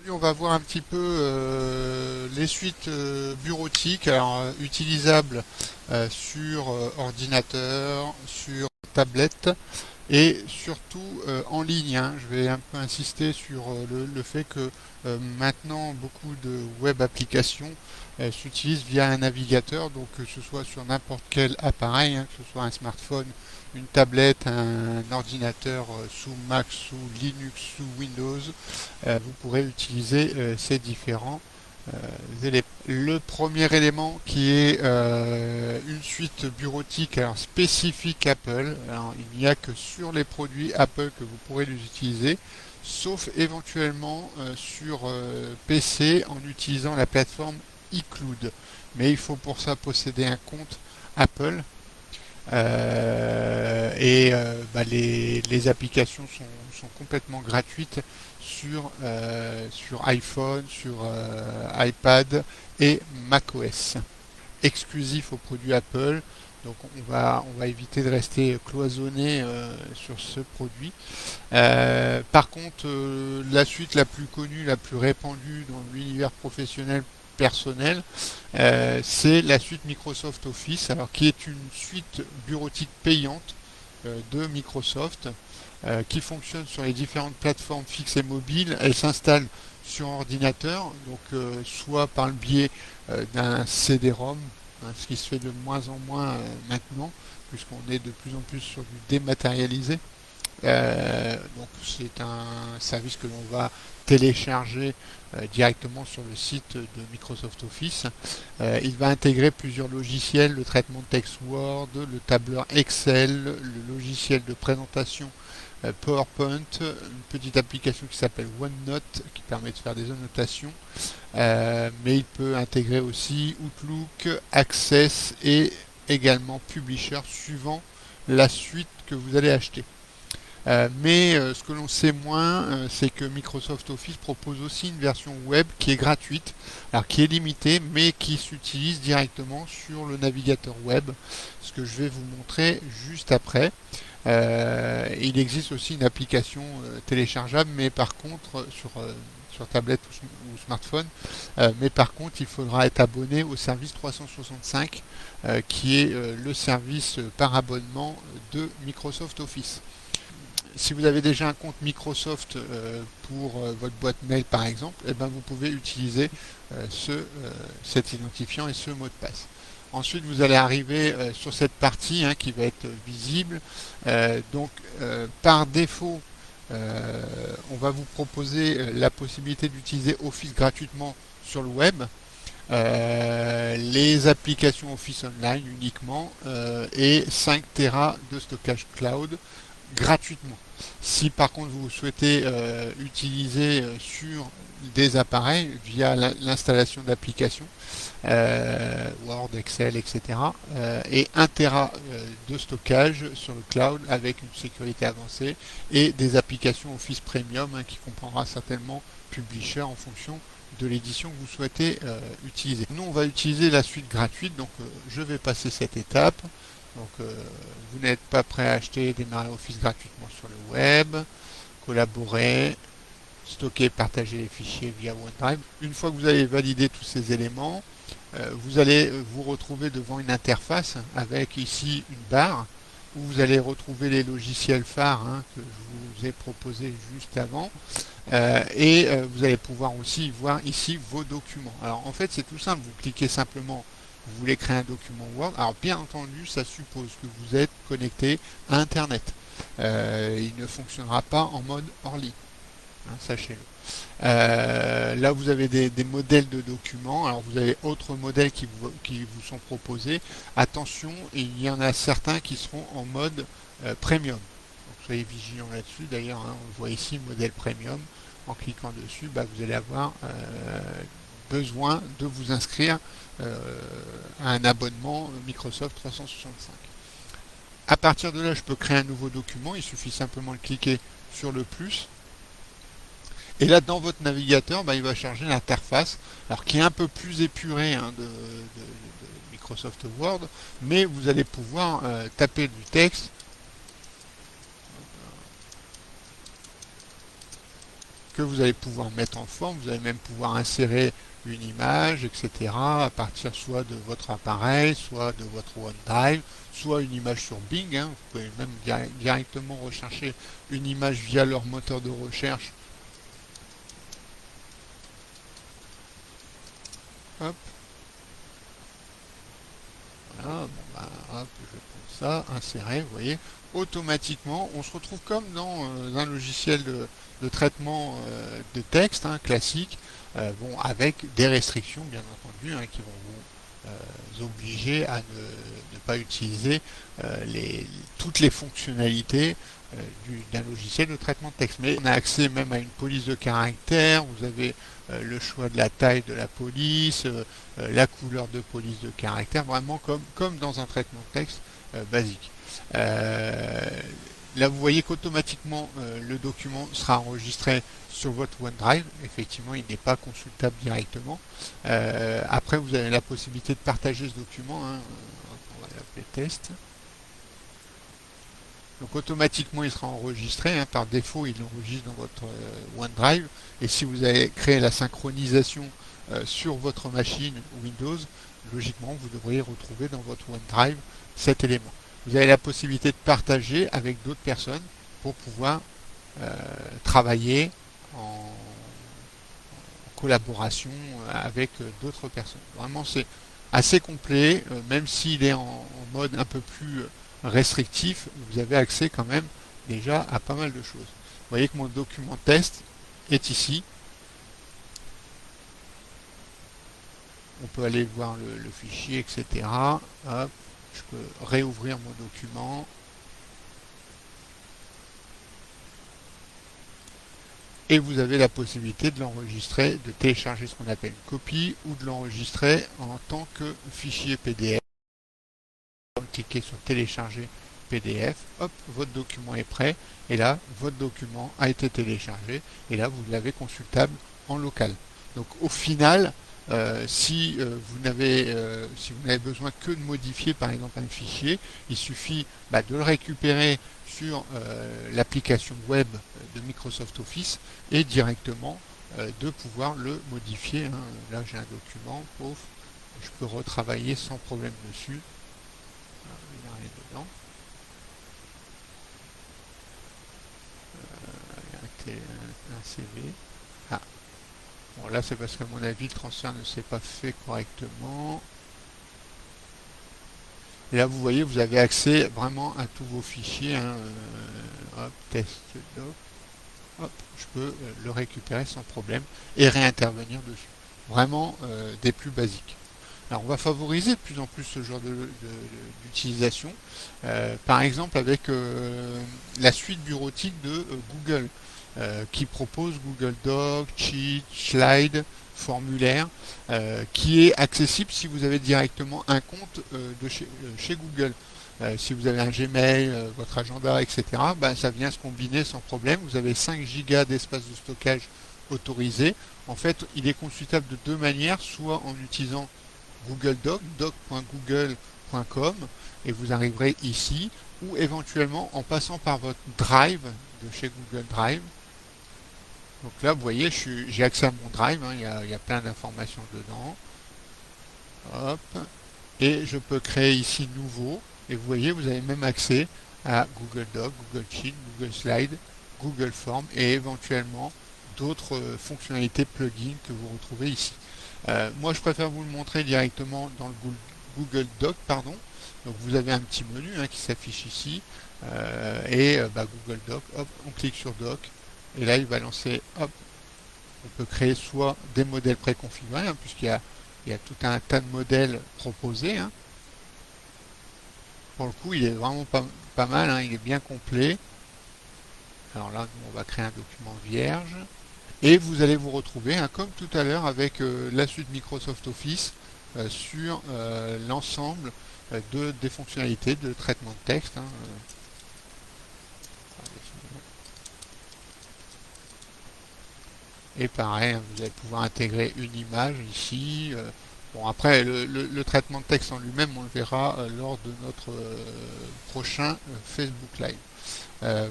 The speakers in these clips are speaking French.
aujourd'hui, on va voir un petit peu les suites bureautiques, alors utilisables sur ordinateur, sur tablette et surtout en ligne, hein. Je vais un peu insister sur le fait que maintenant beaucoup de web applications s'utilisent via un navigateur, donc que ce soit sur n'importe quel appareil, hein, que ce soit un smartphone, une tablette, un ordinateur sous Mac, sous Linux, sous Windows, vous pourrez utiliser ces différents éléments. Le premier élément qui est une suite bureautique alors spécifique Apple. Alors, il n'y a que sur les produits Apple que vous pourrez les utiliser, sauf éventuellement sur PC en utilisant la plateforme iCloud. Mais il faut pour ça posséder un compte Apple. Les applications sont complètement gratuites sur iPhone, sur iPad et macOS, exclusif aux produits Apple. Donc on va éviter de rester cloisonné sur ce produit. Par contre, la suite la plus connue, la plus répandue dans l'univers professionnel personnel, c'est la suite Microsoft Office, alors qui est une suite bureautique payante de Microsoft qui fonctionne sur les différentes plateformes fixes et mobiles. Elle s'installe sur ordinateur, donc soit par le biais d'un CD-ROM, hein, ce qui se fait de moins en moins maintenant, puisqu'on est de plus en plus sur du dématérialisé. Donc c'est un service que l'on va télécharger directement sur le site de Microsoft Office. Il va intégrer plusieurs logiciels, le traitement de texte Word, le tableur Excel, le logiciel de présentation PowerPoint, une petite application qui s'appelle OneNote qui permet de faire des annotations, mais il peut intégrer aussi Outlook, Access et également Publisher suivant la suite que vous allez acheter. Ce que l'on sait moins, c'est que Microsoft Office propose aussi une version web qui est gratuite, alors qui est limitée, mais qui s'utilise directement sur le navigateur web, ce que je vais vous montrer juste après. Il existe aussi une application téléchargeable, mais par contre sur tablette ou smartphone, mais par contre il faudra être abonné au service 365, qui est le service par abonnement de Microsoft Office. Si vous avez déjà un compte Microsoft pour votre boîte mail par exemple, eh ben, vous pouvez utiliser cet identifiant et ce mot de passe. Ensuite, vous allez arriver sur cette partie qui va être visible. Par défaut, on va vous proposer la possibilité d'utiliser Office gratuitement sur le web. Les applications Office Online uniquement et 5 Tera de stockage cloud gratuitement. Si par contre vous souhaitez utiliser sur des appareils via l'installation d'applications Word, Excel, etc. Et 1 Tera de stockage sur le cloud avec une sécurité avancée et des applications Office Premium qui comprendra certainement Publisher en fonction de l'édition que vous souhaitez utiliser. Nous on va utiliser la suite gratuite, donc je vais passer cette étape. Donc vous n'êtes pas prêt à acheter et démarrer Office gratuitement sur le web, collaborer, stocker et partager les fichiers via OneDrive. Une fois que vous avez validé tous ces éléments, vous allez vous retrouver devant une interface avec ici une barre où vous allez retrouver les logiciels phares que je vous ai proposés juste avant. Vous allez pouvoir aussi voir ici vos documents. Alors en fait c'est tout simple, vous cliquez simplement, vous voulez créer un document Word. Alors bien entendu ça suppose que vous êtes connecté à Internet. Il ne fonctionnera pas en mode hors ligne, sachez-le. Là vous avez des modèles de documents, alors vous avez autres modèles qui vous sont proposés. Attention, il y en a certains qui seront en mode premium. Donc soyez vigilants là-dessus. D'ailleurs, on le voit ici, modèle premium. En cliquant dessus, vous allez avoir besoin de vous inscrire à un abonnement Microsoft 365. À partir de là, je peux créer un nouveau document. Il suffit simplement de cliquer sur le plus. Et là, dans votre navigateur, il va charger l'interface, alors qui est un peu plus épurée de Microsoft Word, mais vous allez pouvoir taper du texte. que vous allez pouvoir mettre en forme. Vous allez même pouvoir insérer une image, etc. à partir soit de votre appareil, soit de votre OneDrive, soit une image sur Bing. Vous pouvez même directement rechercher une image via leur moteur de recherche. Hop. Voilà, bon, bah, hop, je prends ça, insérer, vous voyez, automatiquement, on se retrouve comme dans un logiciel de traitement de texte classique, bon, avec des restrictions, bien entendu, qui vont vous obliger à ne pas utiliser toutes les fonctionnalités d'un logiciel de traitement de texte. Mais on a accès même à une police de caractère, vous avez le choix de la taille de la police, la couleur de police de caractère, vraiment comme dans un traitement de texte basique. Là, vous voyez qu'automatiquement, le document sera enregistré sur votre OneDrive. Effectivement, il n'est pas consultable directement. Après, vous avez la possibilité de partager ce document. On va l'appeler test. Donc automatiquement il sera enregistré, par défaut il enregistre dans votre OneDrive, et si vous avez créé la synchronisation sur votre machine Windows, logiquement vous devriez retrouver dans votre OneDrive cet élément. Vous avez la possibilité de partager avec d'autres personnes pour pouvoir travailler en collaboration avec d'autres personnes. Vraiment c'est assez complet, même s'il est en mode un peu plus restrictif, vous avez accès quand même déjà à pas mal de choses. Vous voyez que mon document test est ici. On peut aller voir le fichier, etc. Hop, je peux réouvrir mon document. Et vous avez la possibilité de l'enregistrer, de télécharger ce qu'on appelle une copie ou de l'enregistrer en tant que fichier PDF. Cliquez sur télécharger PDF, hop, votre document est prêt, et là, votre document a été téléchargé, et là, vous l'avez consultable en local. Donc, au final, si vous n'avez besoin que de modifier, par exemple, un fichier, il suffit de le récupérer sur l'application web de Microsoft Office et directement de pouvoir le modifier. Là, j'ai un document, pouf, je peux retravailler sans problème dessus. Il n'y a rien dedans. Un CV. Ah. Bon, là, c'est parce qu'à mon avis, le transfert ne s'est pas fait correctement. Et là, vous voyez, vous avez accès vraiment à tous vos fichiers. Hop, test doc. Hop, je peux le récupérer sans problème et réintervenir dessus. Vraiment des plus basiques. Alors on va favoriser de plus en plus ce genre d'utilisation, par exemple avec la suite bureautique de Google, qui propose Google Docs, Sheets, Slides, formulaire, qui est accessible si vous avez directement un compte chez Google. Si vous avez un Gmail, votre agenda, etc., ça vient se combiner sans problème. Vous avez 5 gigas d'espace de stockage autorisé. En fait, il est consultable de deux manières, soit en utilisant Google Doc, doc.google.com, et vous arriverez ici, ou éventuellement en passant par votre Drive de chez Google Drive. Donc là, vous voyez, j'ai accès à mon Drive, il y a plein d'informations dedans. Hop. Et je peux créer ici nouveau, et vous voyez, vous avez même accès à Google Doc, Google Sheet, Google Slide, Google Form, et éventuellement d'autres fonctionnalités plugins que vous retrouvez ici. Moi, je préfère vous le montrer directement dans le Google Doc, pardon. Donc, vous avez un petit menu qui s'affiche ici, et Google Doc. Hop, on clique sur Doc, et là, il va lancer. Hop, on peut créer soit des modèles préconfigurés, puisqu'il y a tout un tas de modèles proposés. Pour le coup, il est vraiment pas mal. Il est bien complet. Alors là, on va créer un document vierge. Et vous allez vous retrouver, comme tout à l'heure, avec la suite Microsoft Office sur l'ensemble des fonctionnalités de traitement de texte. Et pareil, vous allez pouvoir intégrer une image ici, Bon, après, le traitement de texte en lui-même, on le verra lors de notre prochain Facebook Live.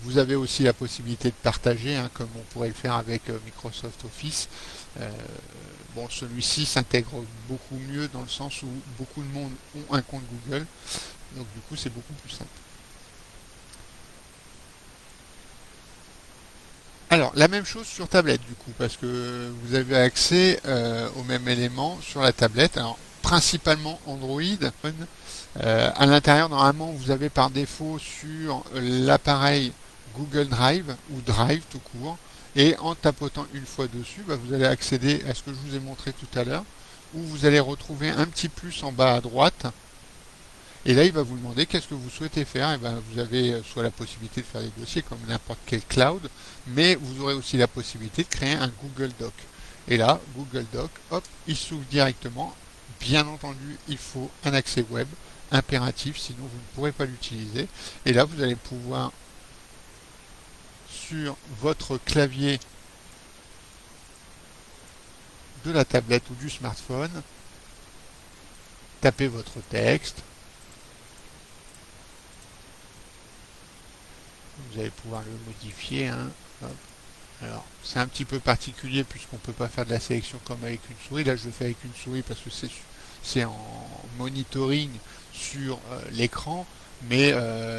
Vous avez aussi la possibilité de partager, hein, comme on pourrait le faire avec Microsoft Office. Euh, bon, celui-ci s'intègre beaucoup mieux dans le sens où beaucoup de monde ont un compte Google, donc du coup c'est beaucoup plus simple. Alors, la même chose sur tablette du coup, parce que vous avez accès au même élément sur la tablette. Alors, principalement Android. À l'intérieur, normalement, vous avez par défaut sur l'appareil Google Drive ou Drive tout court. Et en tapotant une fois dessus, bah, vous allez accéder à ce que je vous ai montré tout à l'heure, où vous allez retrouver un petit plus en bas à droite. Et là, il va vous demander qu'est-ce que vous souhaitez faire. Et ben, vous avez soit la possibilité de faire des dossiers comme n'importe quel cloud, mais vous aurez aussi la possibilité de créer un Google Doc. Et là, Google Doc, hop, il s'ouvre directement. Bien entendu, il faut un accès web impératif, sinon vous ne pourrez pas l'utiliser. Et là, vous allez pouvoir, sur votre clavier de la tablette ou du smartphone, taper votre texte. Vous allez pouvoir le modifier, hein. Alors, c'est un petit peu particulier puisqu'on ne peut pas faire de la sélection comme avec une souris. Là, je le fais avec une souris parce que c'est en monitoring sur l'écran. Mais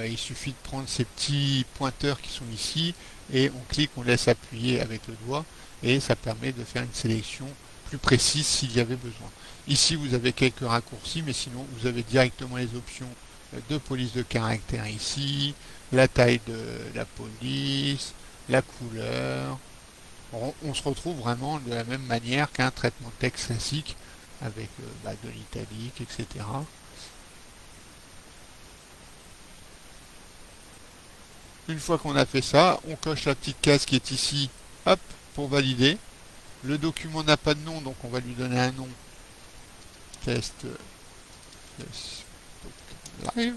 il suffit de prendre ces petits pointeurs qui sont ici et on clique, on laisse appuyer avec le doigt et ça permet de faire une sélection plus précise s'il y avait besoin. Ici, vous avez quelques raccourcis, mais sinon, vous avez directement les options de police de caractère ici, la taille de la police, la couleur. On se retrouve vraiment de la même manière qu'un traitement de texte classique avec de l'italique, etc. Une fois qu'on a fait ça, on coche la petite case qui est ici, hop, pour valider. Le document n'a pas de nom, donc on va lui donner un nom. Test live.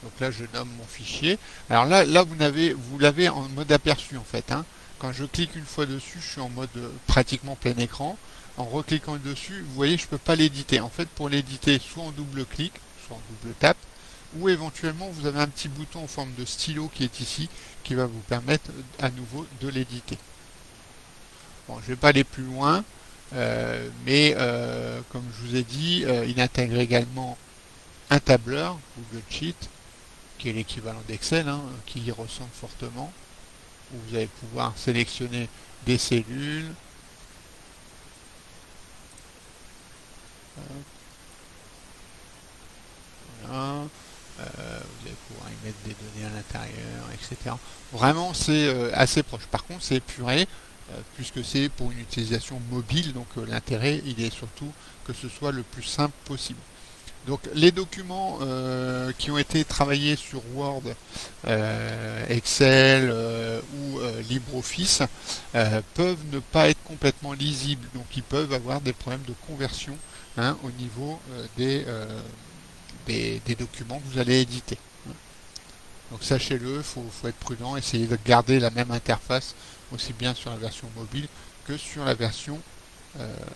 Donc là, je nomme mon fichier. Alors là vous l'avez en mode aperçu en fait, hein. Quand je clique une fois dessus, je suis en mode pratiquement plein écran. En recliquant dessus, vous voyez, je ne peux pas l'éditer. En fait, pour l'éditer, soit en double clic, soit en double tape, ou éventuellement, vous avez un petit bouton en forme de stylo qui est ici, qui va vous permettre à nouveau de l'éditer. Bon, je ne vais pas aller plus loin, mais comme je vous ai dit, il intègre également un tableur, Google Sheet, qui est l'équivalent d'Excel, hein, qui y ressemble fortement, où vous allez pouvoir sélectionner des cellules. Voilà. Vous allez pouvoir y mettre des données à l'intérieur, etc. Vraiment, c'est assez proche. Par contre, c'est épuré, puisque c'est pour une utilisation mobile, donc l'intérêt, il est surtout que ce soit le plus simple possible. Donc les documents qui ont été travaillés sur Word, Excel ou LibreOffice peuvent ne pas être complètement lisibles. Donc ils peuvent avoir des problèmes de conversion, hein, au niveau des documents que vous allez éditer. Donc sachez-le, faut être prudent, essayez de garder la même interface aussi bien sur la version mobile que sur la version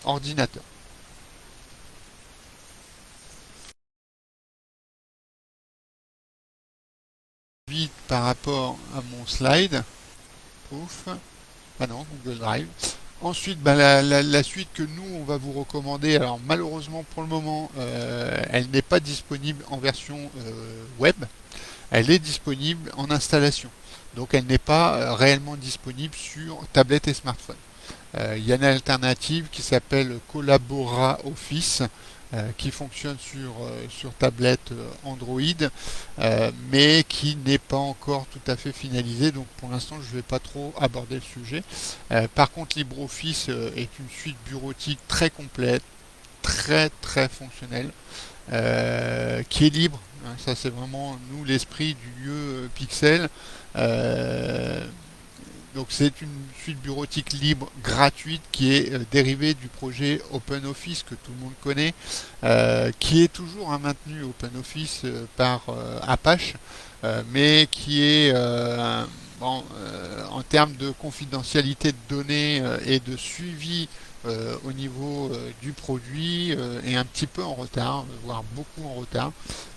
ordinateur. Vite par rapport à mon slide. Ouf. Ah non, Google Drive. Ensuite, la suite que nous, on va vous recommander, alors malheureusement pour le moment, elle n'est pas disponible en version web, elle est disponible en installation. Donc elle n'est pas réellement disponible sur tablette et smartphone. Il y a une alternative qui s'appelle Collabora Office, qui fonctionne sur tablette Android, mais qui n'est pas encore tout à fait finalisé. Donc pour l'instant, je ne vais pas trop aborder le sujet. Par contre, LibreOffice est une suite bureautique très complète, très très fonctionnelle, qui est libre. Hein. Ça, c'est vraiment nous l'esprit du lieu Pixel. Euh, donc c'est une suite bureautique libre, gratuite, qui est dérivée du projet OpenOffice que tout le monde connaît, qui est toujours maintenu OpenOffice par Apache, mais qui est En termes de confidentialité de données et de suivi au niveau du produit est un petit peu en retard, voire beaucoup en retard.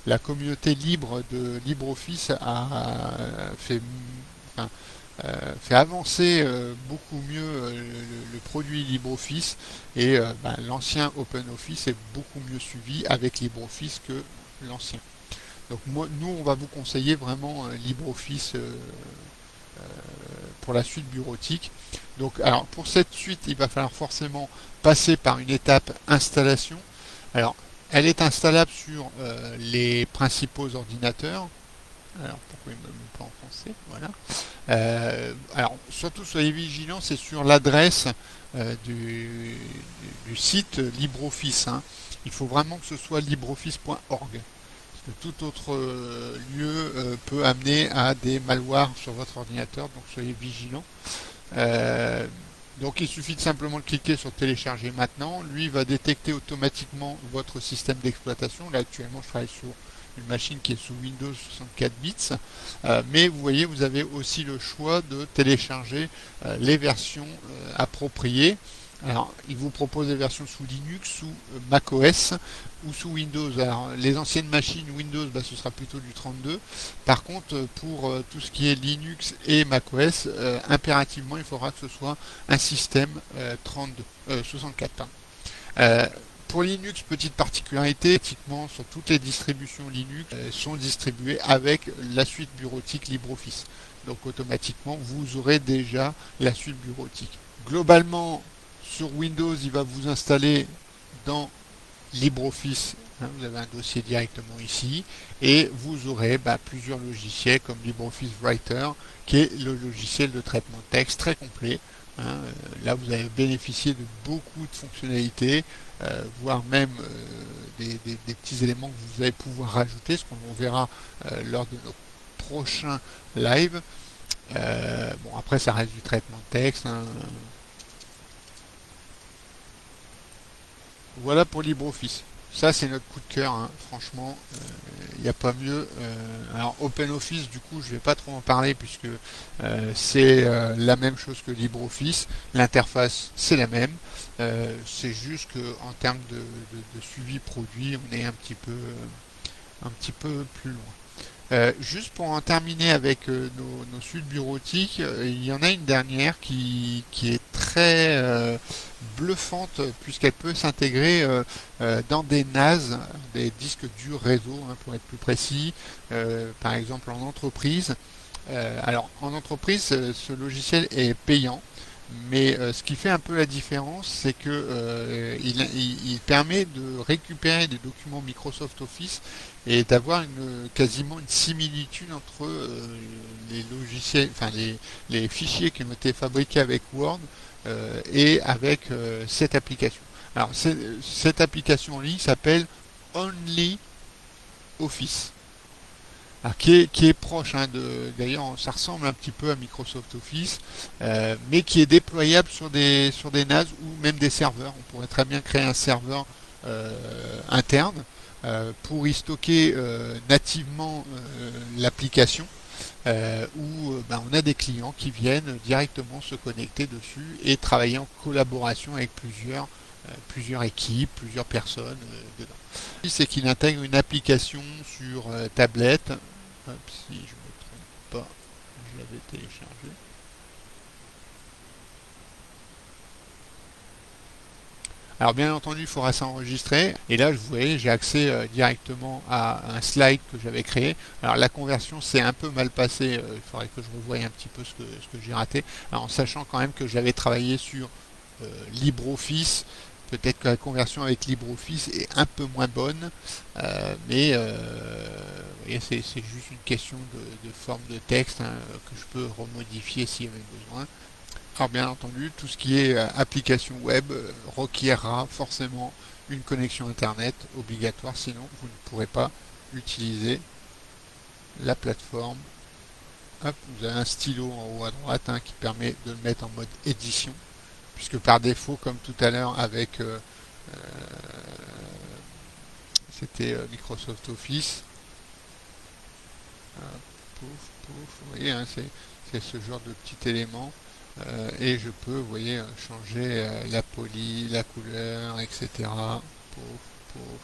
La communauté libre de LibreOffice a fait, enfin, fait avancer beaucoup mieux le produit LibreOffice et l'ancien OpenOffice est beaucoup mieux suivi avec LibreOffice que l'ancien. Donc nous, on va vous conseiller vraiment LibreOffice pour la suite bureautique. Donc, alors pour cette suite, il va falloir forcément passer par une étape installation. Alors, elle est installable sur les principaux ordinateurs. Alors, pourquoi il ne me met pas en français? Voilà. Alors, surtout soyez vigilants, c'est sur l'adresse du site LibreOffice, hein. Il faut vraiment que ce soit libreoffice.org. Tout autre lieu peut amener à des malwares sur votre ordinateur, donc soyez vigilants. Euh, donc il suffit de simplement de cliquer sur télécharger maintenant. Lui va détecter automatiquement votre système d'exploitation. Là actuellement je travaille sur une machine qui est sous Windows 64 bits. Mais vous voyez, vous avez aussi le choix de télécharger les versions appropriées. Alors, il vous propose des versions sous Linux, sous macOS ou sous Windows. Alors, les anciennes machines Windows, ce sera plutôt du 32. Par contre, pour tout ce qui est Linux et macOS, impérativement, il faudra que ce soit un système 64. Pardon. Pour Linux, petite particularité, pratiquement sur toutes les distributions Linux sont distribuées avec la suite bureautique LibreOffice. Donc automatiquement, vous aurez déjà la suite bureautique. Globalement, sur Windows, il va vous installer dans LibreOffice. Vous avez un dossier directement ici et vous aurez plusieurs logiciels comme LibreOffice Writer, qui est le logiciel de traitement de texte très complet. Là, vous allez bénéficier de beaucoup de fonctionnalités, voire même des petits éléments que vous allez pouvoir rajouter, ce qu'on verra lors de nos prochains lives. Après, ça reste du traitement de texte. Voilà pour LibreOffice. Ça, c'est notre coup de cœur, hein. Franchement, il n'y a pas mieux. Alors, OpenOffice, du coup, je ne vais pas trop en parler puisque c'est la même chose que LibreOffice. L'interface, c'est la même. C'est juste qu'en termes de suivi produit, on est un petit peu plus loin. Juste pour en terminer avec nos suites bureautiques, il y en a une dernière qui est très bluffante puisqu'elle peut s'intégrer dans des NAS, des disques durs réseau, hein, pour être plus précis, par exemple en entreprise. Alors en entreprise, ce logiciel est payant. Mais ce qui fait un peu la différence, c'est que il permet de récupérer des documents Microsoft Office et d'avoir quasiment une similitude entre les logiciels, enfin les fichiers qui ont été fabriqués avec Word et avec cette application. Alors cette application en ligne s'appelle Only Office. Alors, qui est proche, hein, d'ailleurs ça ressemble un petit peu à Microsoft Office, mais qui est déployable sur des NAS ou même des serveurs. On pourrait très bien créer un serveur interne pour y stocker nativement l'application, où on a des clients qui viennent directement se connecter dessus et travailler en collaboration avec plusieurs équipes, plusieurs personnes dedans. C'est qu'il intègre une application sur tablette. Hop, si je ne me trompe pas, je l'avais téléchargé. Alors bien entendu, il faudra s'enregistrer. Et là, vous voyez, j'ai accès directement à un slide que j'avais créé. Alors la conversion s'est un peu mal passée. Il faudrait que je revoie un petit peu ce que j'ai raté. Alors, en sachant quand même que j'avais travaillé sur LibreOffice. Peut-être que la conversion avec LibreOffice est un peu moins bonne, mais c'est juste une question de forme de texte, hein, que je peux remodifier s'il y avait besoin. Alors bien entendu, tout ce qui est application web requiera forcément une connexion Internet obligatoire, sinon vous ne pourrez pas utiliser la plateforme. Hop, vous avez un stylo en haut à droite, hein, qui permet de le mettre en mode édition, puisque par défaut, comme tout à l'heure avec c'était Microsoft Office, pouf, pouf. Vous voyez, hein, c'est ce genre de petit élément. Et je peux, vous voyez, changer la poly, la couleur, etc. Pouf, pouf.